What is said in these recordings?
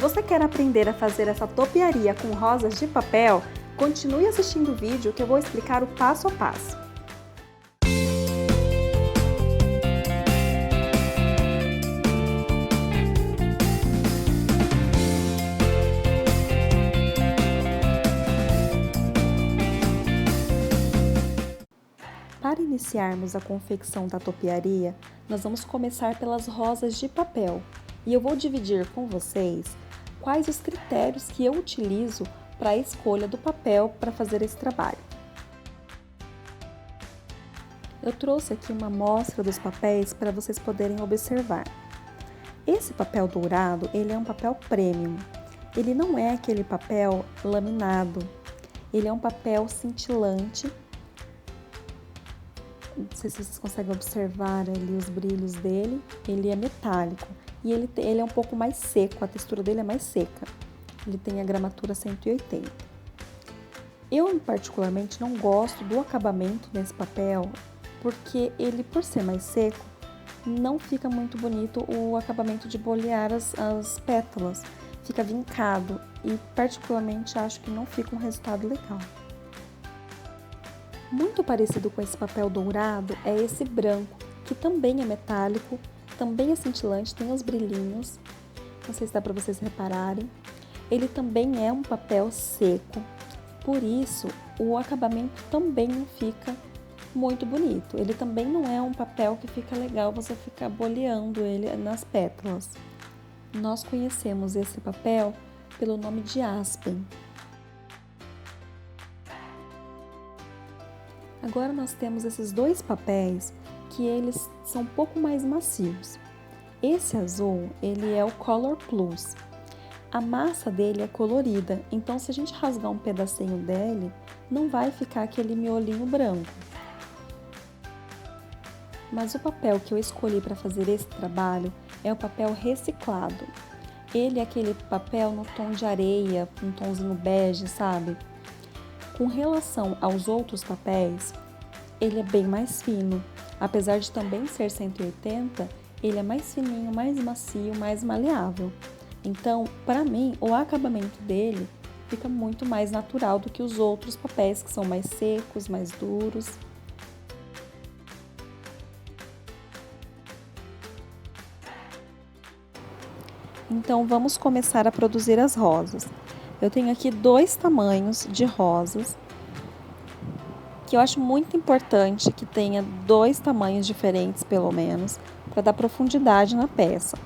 você quer aprender a fazer essa topiaria com rosas de papel, continue assistindo o vídeo que eu vou explicar o passo a passo. Para iniciarmos a confecção da topiaria, nós vamos começar pelas rosas de papel e eu vou dividir com vocês quais os critérios que eu utilizo para a escolha do papel para fazer esse trabalho. Eu trouxe aqui uma amostra dos papéis para vocês poderem observar. Esse papel dourado, ele é um papel premium. Ele não é aquele papel laminado, ele é um papel cintilante. Não sei se vocês conseguem observar ali os brilhos dele. Ele é metálico e ele é um pouco mais seco, a textura dele é mais seca. Ele tem a gramatura 180. Eu, particularmente, não gosto do acabamento desse papel, porque ele, por ser mais seco, não fica muito bonito o acabamento de bolear as pétalas. Fica vincado e, particularmente, acho que não fica um resultado legal. Muito parecido com esse papel dourado é esse branco, que também é metálico, também é cintilante, tem os brilhinhos, não sei se dá para vocês repararem. Ele também é um papel seco, por isso o acabamento também não fica muito bonito. Ele também não é um papel que fica legal você ficar boleando ele nas pétalas. Nós conhecemos esse papel pelo nome de Aspen. Agora nós temos esses dois papéis que eles são um pouco mais macios. Esse azul, ele é o Color Plus. A massa dele é colorida, então se a gente rasgar um pedacinho dele, não vai ficar aquele miolinho branco. Mas o papel que eu escolhi para fazer esse trabalho é o papel reciclado. Ele é aquele papel no tom de areia, um tomzinho bege, sabe? Com relação aos outros papéis, ele é bem mais fino. Apesar de também ser 180, ele é mais fininho, mais macio, mais maleável. Então, para mim, o acabamento dele fica muito mais natural do que os outros papéis que são mais secos, mais duros. Então, vamos começar a produzir as rosas. Eu tenho aqui 2 tamanhos de rosas, que eu acho muito importante que tenha 2 tamanhos diferentes, pelo menos, para dar profundidade na peça.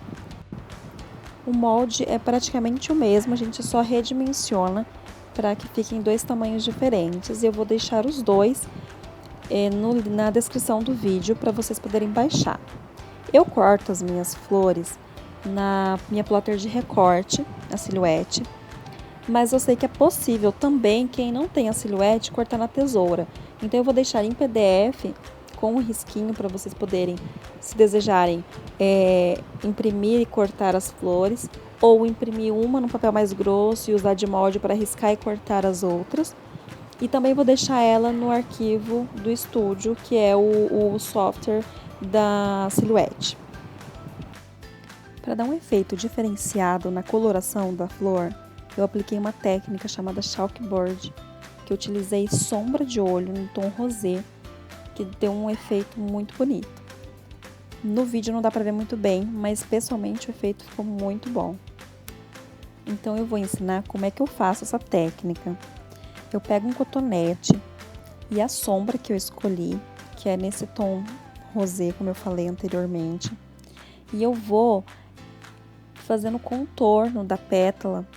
O molde é praticamente o mesmo, a gente só redimensiona para que fiquem 2 tamanhos diferentes. E eu vou deixar os dois na descrição do vídeo para vocês poderem baixar. Eu corto as minhas flores na minha plotter de recorte, a silhuete. Mas eu sei que é possível também, quem não tem a silhuete, cortar na tesoura. Então eu vou deixar em PDF com um risquinho para vocês poderem, se desejarem, imprimir e cortar as flores, ou imprimir uma no papel mais grosso e usar de molde para riscar e cortar as outras. E também vou deixar ela no arquivo do estúdio, que é o software da silhuete. Para dar um efeito diferenciado na coloração da flor, eu apliquei uma técnica chamada chalkboard, que eu utilizei sombra de olho em tom rosé, que deu um efeito muito bonito. No vídeo não dá para ver muito bem, mas pessoalmente o efeito ficou muito bom. Então eu vou ensinar como é que eu faço essa técnica. Eu pego um cotonete e a sombra que eu escolhi, que é nesse tom rosé, como eu falei anteriormente, e eu vou fazendo o contorno da pétala,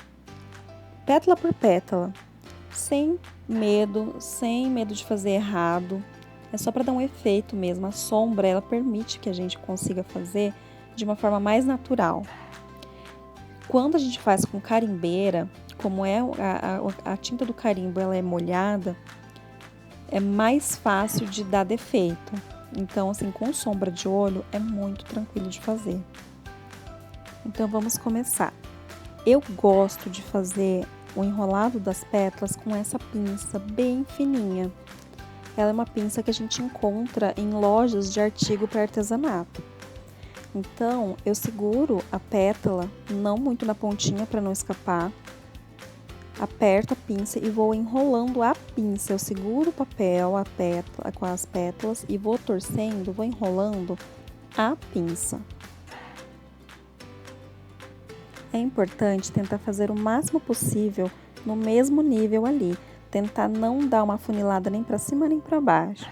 pétala por pétala, sem medo de fazer errado. É só para dar um efeito mesmo. A sombra, ela permite que a gente consiga fazer de uma forma mais natural. Quando a gente faz com carimbeira, como é a tinta do carimbo, ela é molhada, é mais fácil de dar defeito. Então, assim, com sombra de olho, é muito tranquilo de fazer. Então, vamos começar. Eu gosto de fazer o enrolado das pétalas com essa pinça bem fininha. Ela é uma pinça que a gente encontra em lojas de artigo para artesanato. Então, eu seguro a pétala, não muito na pontinha para não escapar. Aperto a pinça e vou enrolando a pinça. Eu seguro o papel, a pétala, com as pétalas e vou torcendo, vou enrolando a pinça. É importante tentar fazer o máximo possível no mesmo nível ali. Tentar não dar uma afunilada nem para cima nem para baixo.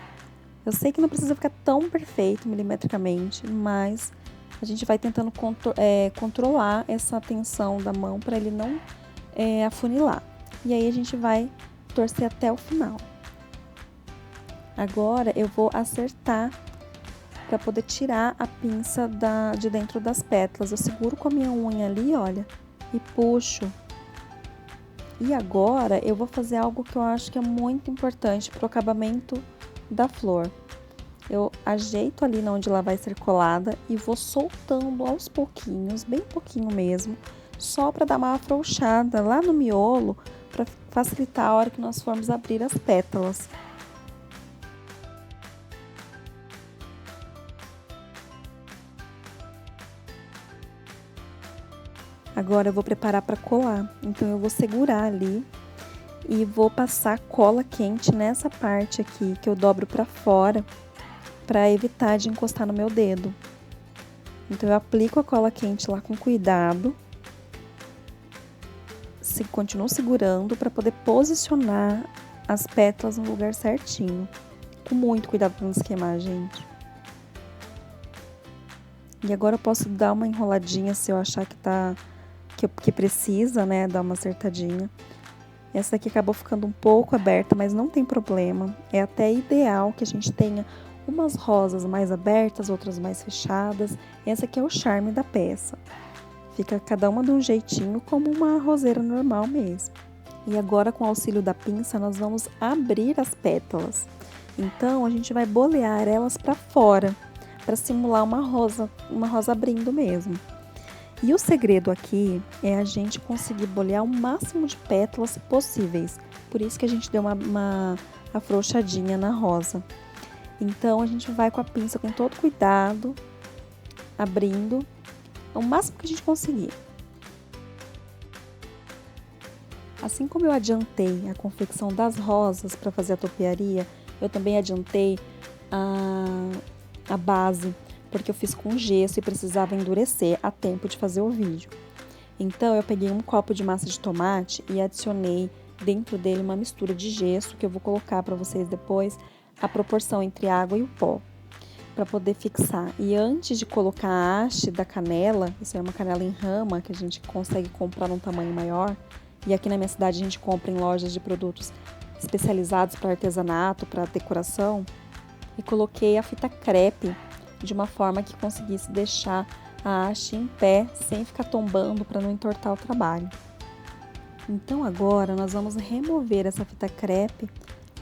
Eu sei que não precisa ficar tão perfeito milimetricamente, mas a gente vai tentando controlar essa tensão da mão para ele não afunilar. E aí a gente vai torcer até o final. Agora eu vou acertar para poder tirar a pinça de dentro das pétalas. Eu seguro com a minha unha ali, olha, e puxo. E agora eu vou fazer algo que eu acho que é muito importante para o acabamento da flor. Eu ajeito ali onde ela vai ser colada e vou soltando aos pouquinhos, bem pouquinho mesmo, só para dar uma afrouxada lá no miolo, para facilitar a hora que nós formos abrir as pétalas. Agora eu vou preparar para colar, então eu vou segurar ali e vou passar cola quente nessa parte aqui que eu dobro para fora, para evitar de encostar no meu dedo. Então eu aplico a cola quente lá com cuidado, continuo segurando para poder posicionar as pétalas no lugar certinho. Com muito cuidado para não se queimar, gente. E agora eu posso dar uma enroladinha se eu achar que precisa, né, dar uma acertadinha. Essa aqui acabou ficando um pouco aberta, mas não tem problema. É até ideal que a gente tenha umas rosas mais abertas, outras mais fechadas. Essa aqui é o charme da peça. Fica cada uma de um jeitinho, como uma roseira normal mesmo. E agora, com o auxílio da pinça, nós vamos abrir as pétalas. Então, a gente vai bolear elas para fora, para simular uma rosa abrindo mesmo. E o segredo aqui é a gente conseguir bolear o máximo de pétalas possíveis. Por isso que a gente deu uma afrouxadinha na rosa. Então, a gente vai com a pinça com todo cuidado, abrindo o máximo que a gente conseguir. Assim como eu adiantei a confecção das rosas para fazer a topiaria, eu também adiantei a base, porque eu fiz com gesso e precisava endurecer a tempo de fazer o vídeo. Então, eu peguei um copo de massa de tomate e adicionei dentro dele uma mistura de gesso, que eu vou colocar para vocês depois a proporção entre água e o pó, para poder fixar. E antes de colocar a haste da canela, isso é uma canela em rama que a gente consegue comprar num tamanho maior, e aqui na minha cidade a gente compra em lojas de produtos especializados para artesanato, para decoração, e coloquei a fita crepe de uma forma que conseguisse deixar a haste em pé, sem ficar tombando, para não entortar o trabalho. Então agora nós vamos remover essa fita crepe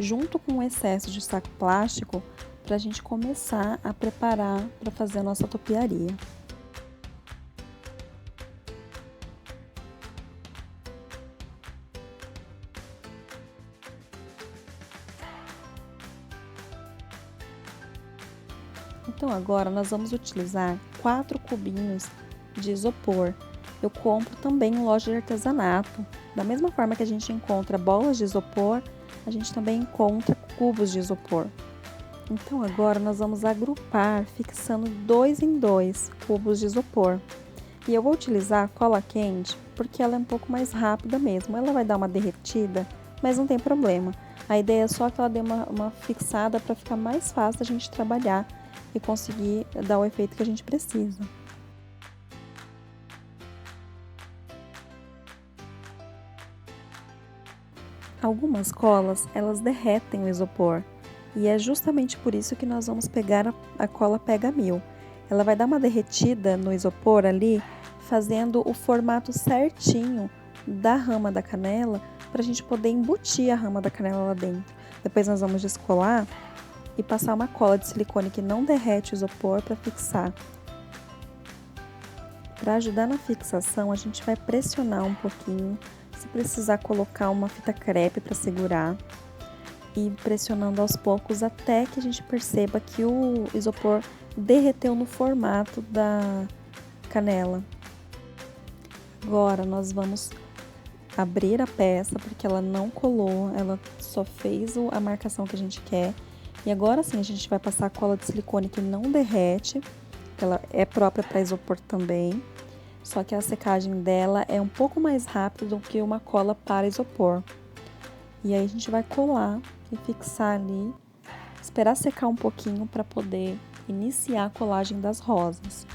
junto com o excesso de saco plástico para a gente começar a preparar para fazer a nossa topiaria. Então agora nós vamos utilizar 4 cubinhos de isopor. Eu compro também em loja de artesanato. Da mesma forma que a gente encontra bolas de isopor, a gente também encontra cubos de isopor. Então agora nós vamos agrupar fixando 2 em 2 cubos de isopor. E eu vou utilizar cola quente porque ela é um pouco mais rápida mesmo. Ela vai dar uma derretida, mas não tem problema. A ideia é só que ela dê uma fixada para ficar mais fácil a gente trabalhar e conseguir dar o efeito que a gente precisa. Algumas colas, elas derretem o isopor, e é justamente por isso que nós vamos pegar a cola Pega Mil. Ela vai dar uma derretida no isopor ali, fazendo o formato certinho da rama da canela, para a gente poder embutir a rama da canela lá dentro. Depois nós vamos descolar e passar uma cola de silicone que não derrete o isopor para fixar. Para ajudar na fixação, a gente vai pressionar um pouquinho, se precisar colocar uma fita crepe para segurar, e pressionando aos poucos até que a gente perceba que o isopor derreteu no formato da canela. Agora nós vamos abrir a peça, porque ela não colou, ela só fez a marcação que a gente quer. E agora sim a gente vai passar a cola de silicone que não derrete, ela é própria para isopor também, só que a secagem dela é um pouco mais rápida do que uma cola para isopor. E aí a gente vai colar e fixar ali, esperar secar um pouquinho para poder iniciar a colagem das rosas.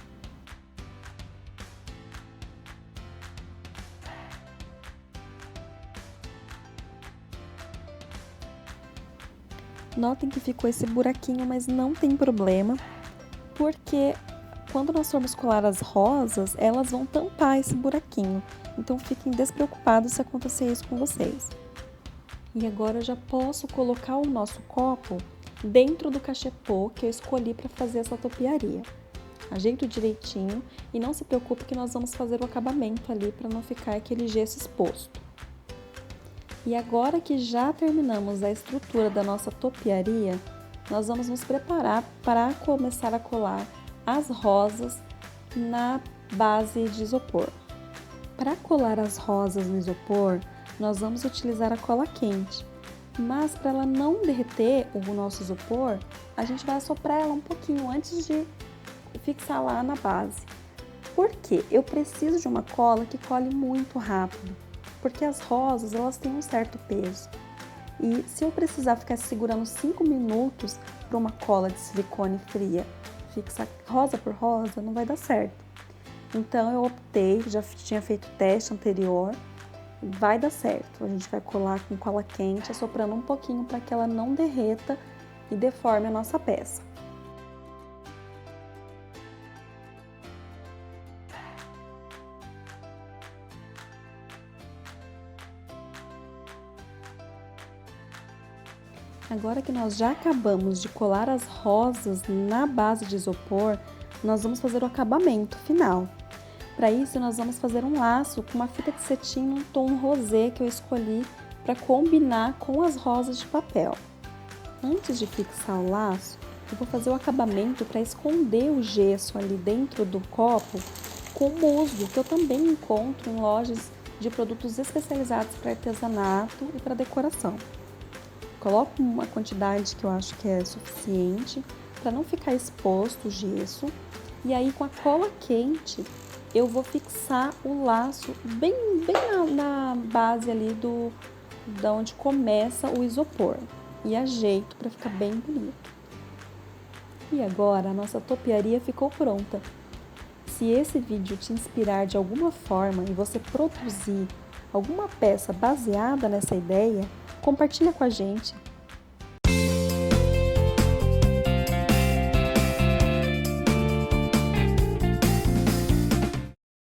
Notem que ficou esse buraquinho, mas não tem problema, porque quando nós formos colar as rosas, elas vão tampar esse buraquinho. Então fiquem despreocupados se acontecer isso com vocês. E agora eu já posso colocar o nosso copo dentro do cachepô que eu escolhi para fazer essa topiaria. Ajeito direitinho e não se preocupe que nós vamos fazer o acabamento ali para não ficar aquele gesso exposto. E agora que já terminamos a estrutura da nossa topiaria, nós vamos nos preparar para começar a colar as rosas na base de isopor. Para colar as rosas no isopor, nós vamos utilizar a cola quente, mas para ela não derreter o nosso isopor, a gente vai assoprar ela um pouquinho antes de fixar lá na base. Por quê? Eu preciso de uma cola que cole muito rápido, porque as rosas elas têm um certo peso. E se eu precisar ficar segurando 5 minutos para uma cola de silicone fria, fixar rosa por rosa, não vai dar certo. Então eu optei, já tinha feito o teste anterior, vai dar certo. A gente vai colar com cola quente, assoprando um pouquinho para que ela não derreta e deforme a nossa peça. Agora que nós já acabamos de colar as rosas na base de isopor, nós vamos fazer o acabamento final. Para isso, nós vamos fazer um laço com uma fita de cetim num tom rosé que eu escolhi para combinar com as rosas de papel. Antes de fixar o laço, eu vou fazer o acabamento para esconder o gesso ali dentro do copo com musgo, que eu também encontro em lojas de produtos especializados para artesanato e para decoração. Coloco uma quantidade que eu acho que é suficiente para não ficar exposto o gesso. E aí com a cola quente eu vou fixar o laço bem na base ali da onde começa o isopor. E ajeito para ficar bem bonito. E agora a nossa topiaria ficou pronta. Se esse vídeo te inspirar de alguma forma e você produzir alguma peça baseada nessa ideia, compartilha com a gente.